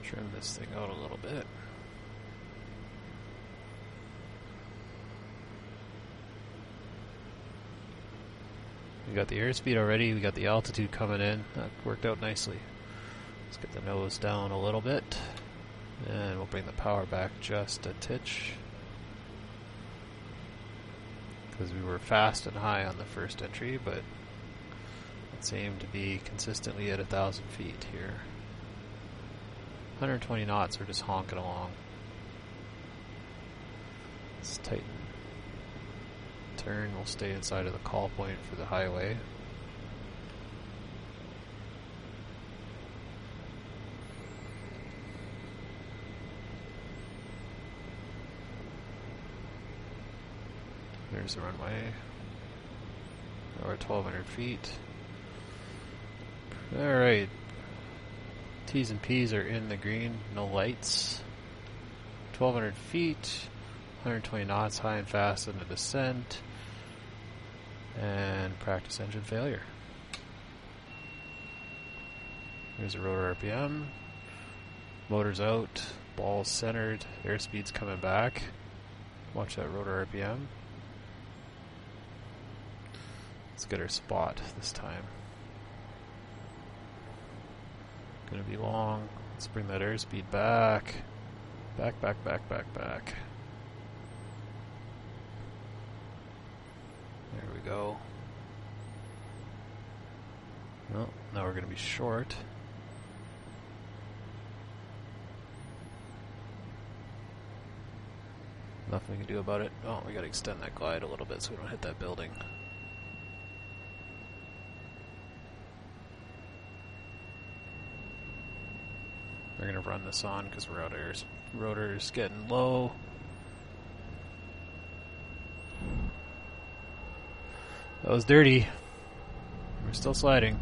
Trim this thing out a little bit. We got the airspeed already, we got the altitude coming in. That worked out nicely. Let's get the nose down a little bit. And we'll bring the power back just a titch. Because we were fast and high on the first entry, but let's aim to be consistently at 1,000 feet here. 120 knots, we're just honking along. Let's tighten. Turn, we'll stay inside of the call point for the highway. There's the runway. We're at 1,200 feet. Alright. T's and P's are in the green, no lights. 1,200 feet, 120 knots, high and fast in the descent. And practice engine failure. Here's a rotor RPM. Motor's out, ball's centered, airspeed's coming back. Watch that rotor RPM. Let's get our spot this time. Gonna be long. Let's bring that airspeed back. Back, back, back, back, back. There we go. Well, now we're gonna be short. Nothing we can do about it. Oh, we gotta extend that glide a little bit so we don't hit that building. We're gonna run this on because we're out of air. Rotor's getting low. That was dirty. We're still sliding.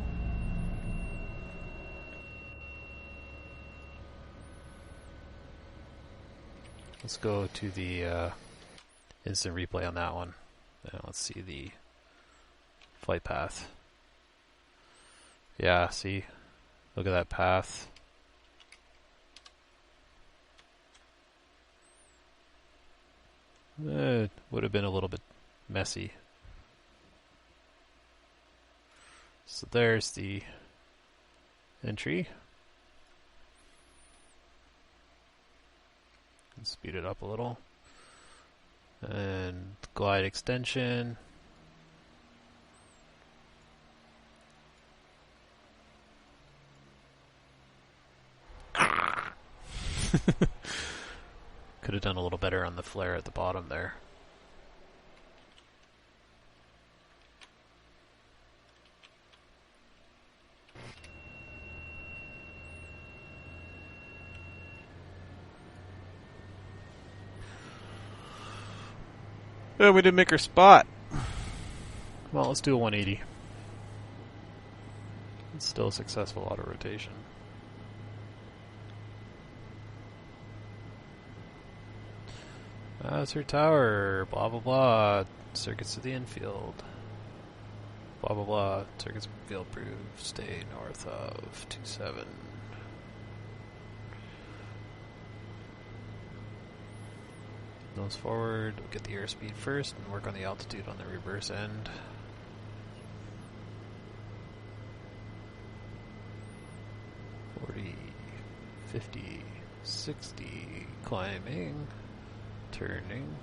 Let's go to the instant replay on that one. Now let's see the flight path. Yeah, see? Look at that path. It would have been a little bit messy. So there's the entry. Speed it up a little. And glide extension. Could have done a little better on the flare at the bottom there. Oh, we didn't make our spot. Well, let's do a 180. It's still a successful auto rotation. That's her tower, blah blah blah. Circuits to the infield. Blah blah blah. Circuits field proof. Stay north of 27. Nose forward. We'll get the airspeed first and work on the altitude on the reverse end. 40, 50, 60. Climbing. Turning.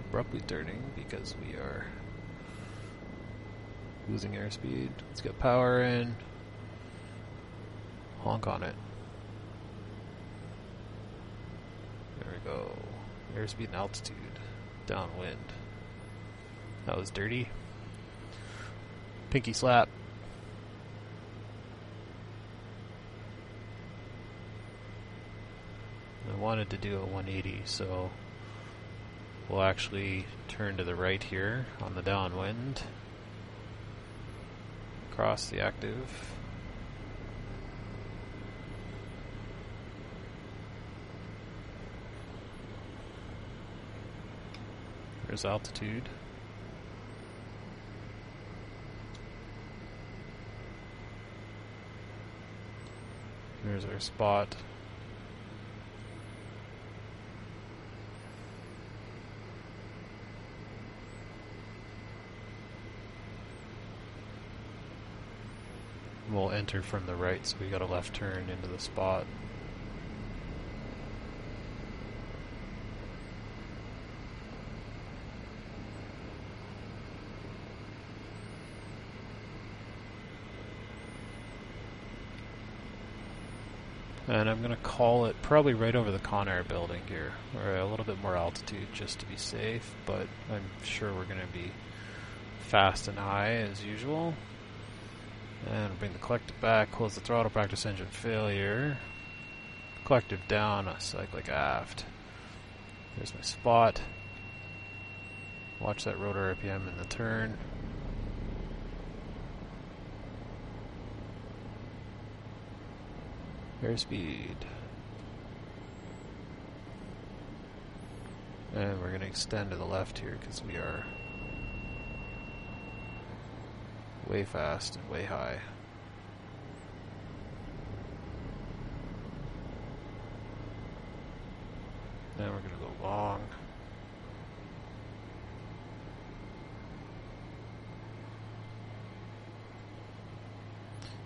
Abruptly turning because we are losing airspeed. Let's get power in. Honk on it. There we go. Airspeed and altitude. Downwind. That was dirty. Pinky slap. I wanted to do a 180, so we'll actually turn to the right here on the downwind. Cross the active. There's altitude. Here's our spot. We'll enter from the right, so we got a left turn into the spot. And I'm going to call it probably right over the Conair building here, or a little bit more altitude just to be safe, but I'm sure we're going to be fast and high as usual. And bring the collective back, close the throttle, practice engine failure. Collective down, cyclic aft. There's my spot. Watch that rotor RPM in the turn. Airspeed. And we're going to extend to the left here because we are way fast and way high. Then we're going to go long.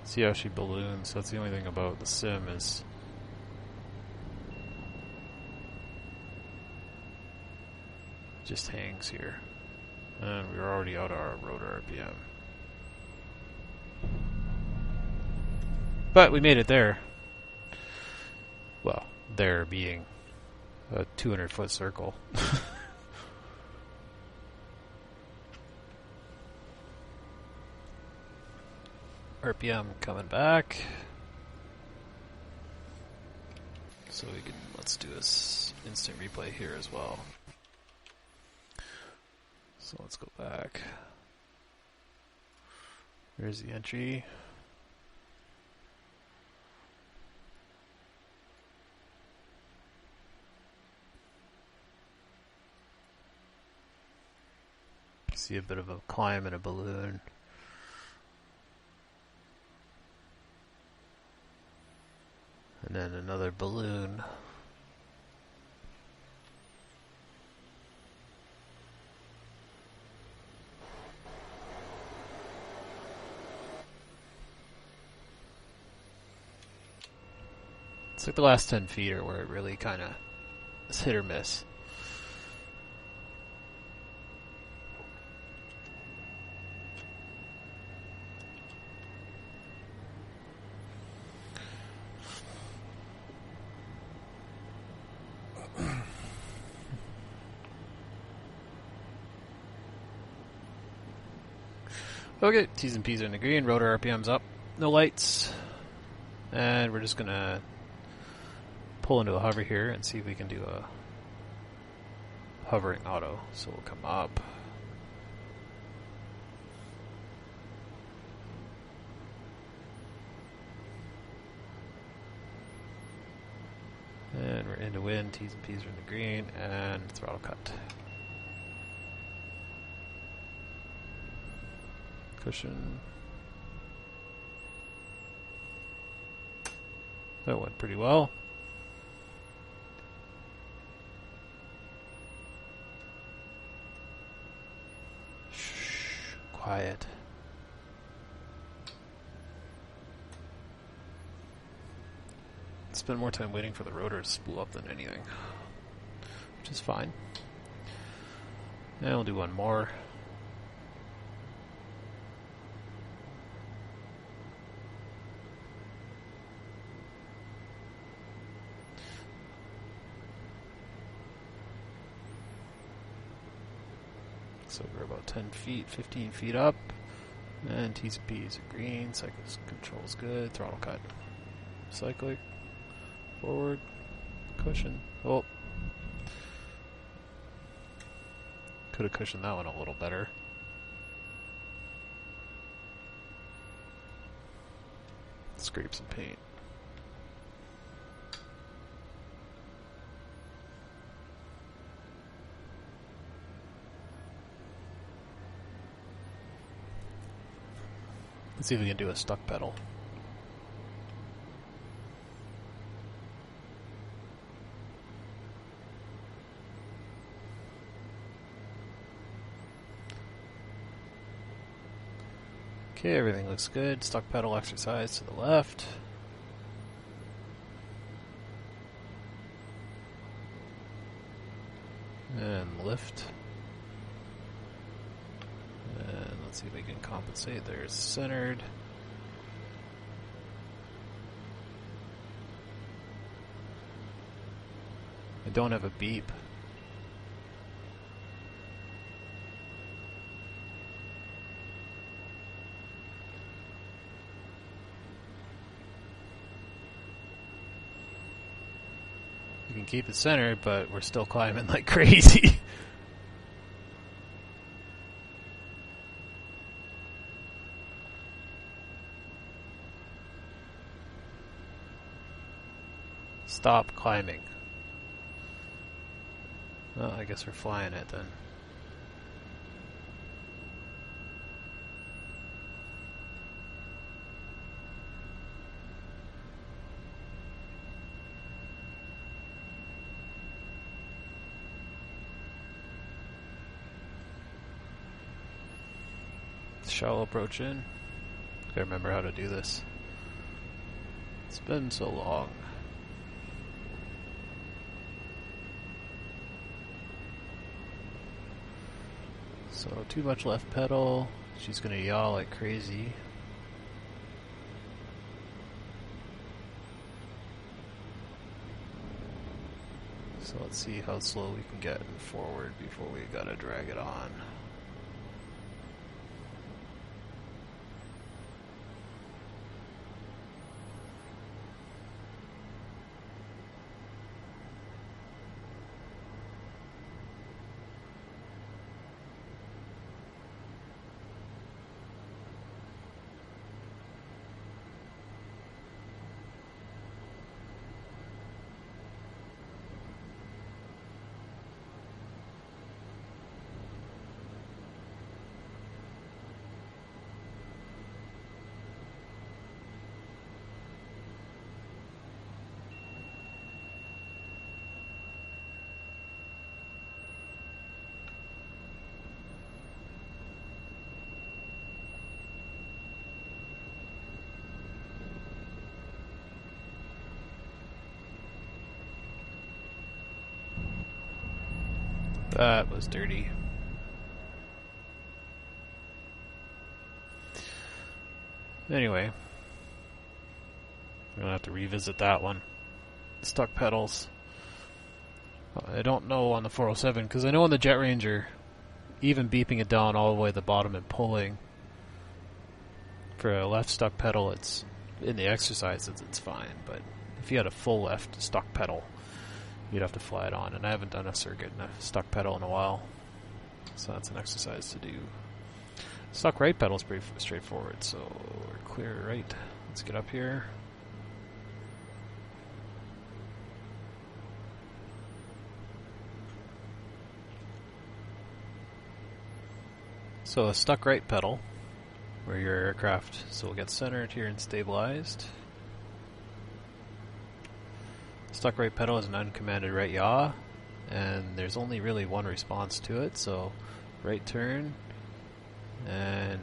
See how she balloons. That's the only thing about the sim is just hangs here. And we're already out our rotor RPM. But we made it there. Well, there being a 200-foot circle. RPM coming back. So we can, let's do this instant replay here as well. So let's go back. There's the entry. See a bit of a climb in a balloon. And then another balloon. It's like the last 10 feet are where it really kind of is hit or miss. Okay, T's and P's are in the green, rotor RPM's up, no lights, and we're just gonna pull into a hover here and see if we can do a hovering auto. So we'll come up. And we're into wind, T's and P's are in the green, and throttle cut. Cushion. That went pretty well. Shh, quiet. Spend more time waiting for the rotor to spool up than anything, which is fine. And we'll do one more. So we're about 10 feet, 15 feet up, and T's and P's are green, cycle control's good, throttle cut. Cyclic, forward, cushion, oh. Could have cushioned that one a little better. Scrape some paint. Let's see if we can do a stuck pedal. Okay, everything looks good. Stuck pedal exercise to the left. And lift. And let's see if we can compensate. There's centered. I don't have a beep. We can keep it centered, but we're still climbing like crazy. Stop climbing. Well, I guess we're flying it then. Shallow approach in. Gotta remember how to do this. It's been so long. So too much left pedal. She's gonna yaw like crazy. So let's see how slow we can get forward before we gotta drag it on. That was dirty. Anyway, we're gonna have to revisit that one. Stuck pedals. I don't know on the 407 because I know on the Jet Ranger, even beeping it down all the way to the bottom and pulling for a left stuck pedal, it's in the exercises it's fine. But if you had a full left stuck pedal, you'd have to fly it on, and I haven't done a circuit in a stuck pedal in a while, so that's an exercise to do. Stuck right pedal is pretty straightforward, so we're clear right. Let's get up here. So a stuck right pedal where your aircraft, so we'll get centered here and stabilized. Stuck right pedal is an uncommanded right yaw, and there's only really one response to it, so right turn, and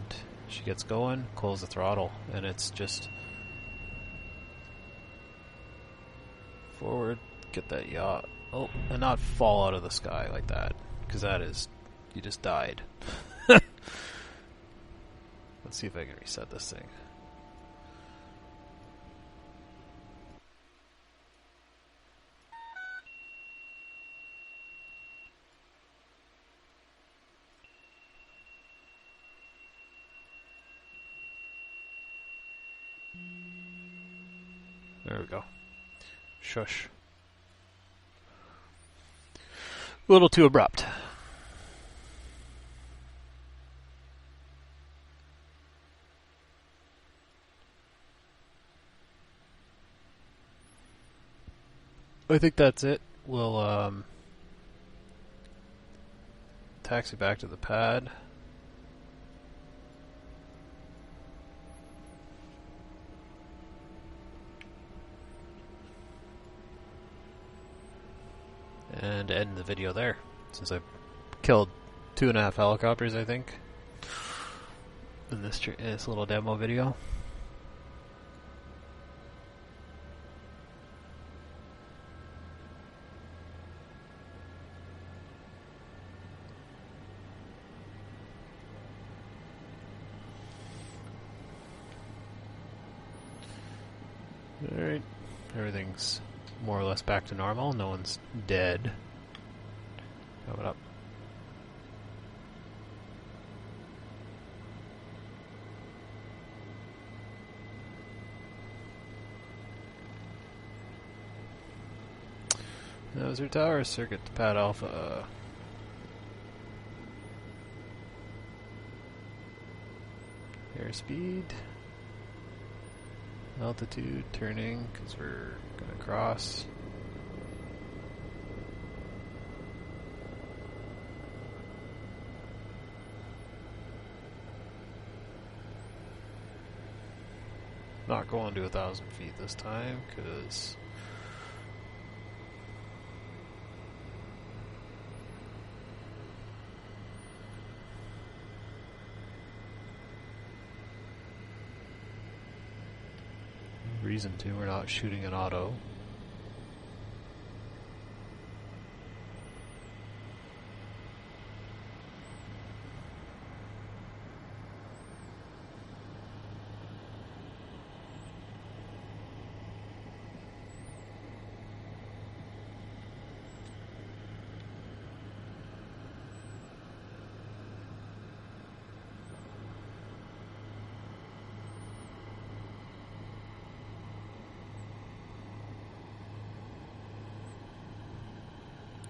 she gets going, close the throttle, and it's just forward, get that yaw, oh, and not fall out of the sky like that, because that is, you just died. Let's see if I can reset this thing. There we go. Shush. A little too abrupt. I think that's it. We'll taxi back to the pad. And end the video there, since I've killed 2.5 helicopters, I think, in this little demo video. Alright, everything's more or less back to normal. No one's dead. Coming up. That was her tower circuit to Pad Alpha. Airspeed. Altitude, turning, because we're going to cross. Not going to 1,000 feet this time, because reason to, we're not shooting an auto.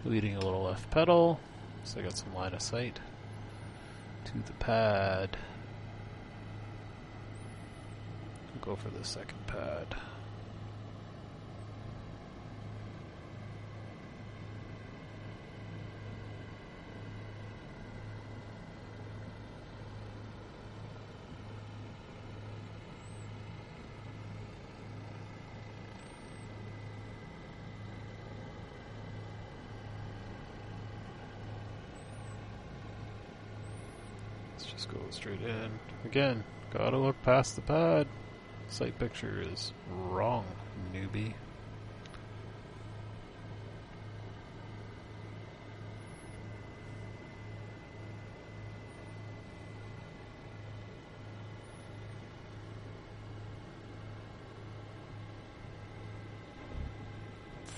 Leading a little left pedal, so I got some line of sight to the pad. We'll go for the second pad. Just go straight in. Again, gotta look past the pad. Sight picture is wrong, newbie.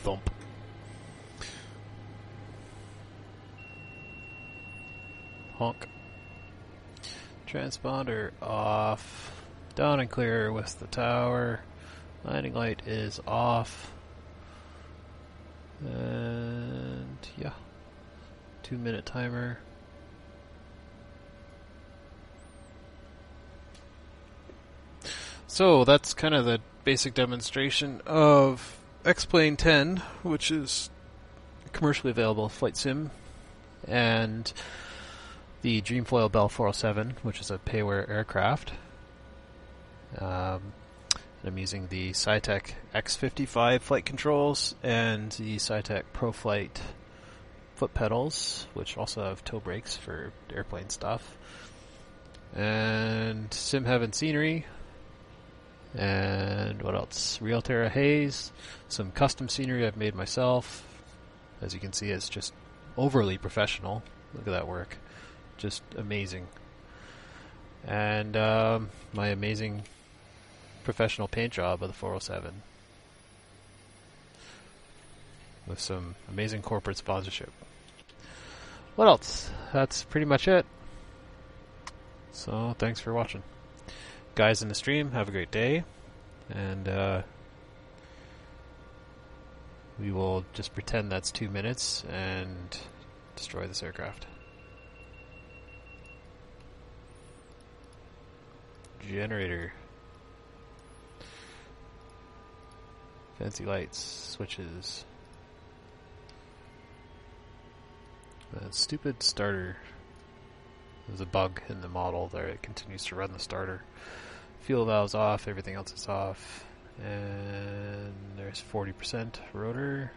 Thump. Honk. Transponder off. Down and clear with the tower. Landing light is off. And yeah. 2-minute timer. So that's kind of the basic demonstration of X-Plane 10, which is a commercially available flight sim, and the Dreamfoil Bell 407, which is a payware aircraft. I'm using the Cytec X55 flight controls and the Cytec ProFlight foot pedals, which also have toe brakes for airplane stuff. And Sim Heaven scenery. And what else? Realterra haze. Some custom scenery I've made myself. As you can see, it's just overly professional. Look at that work. Just amazing. And my amazing professional paint job of the 407 with some amazing corporate sponsorship. What else? That's pretty much it. So thanks for watching. Guys in the stream, have a great day, and we will just pretend that's 2 minutes and destroy this aircraft. Generator. Fancy lights, switches. That stupid starter. There's a bug in the model there. It continues to run the starter. Fuel valve's off, everything else is off. And there's 40% rotor.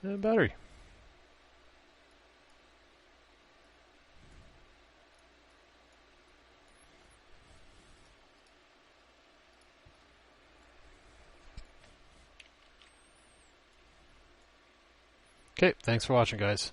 And battery. Okay, thanks for watching, guys.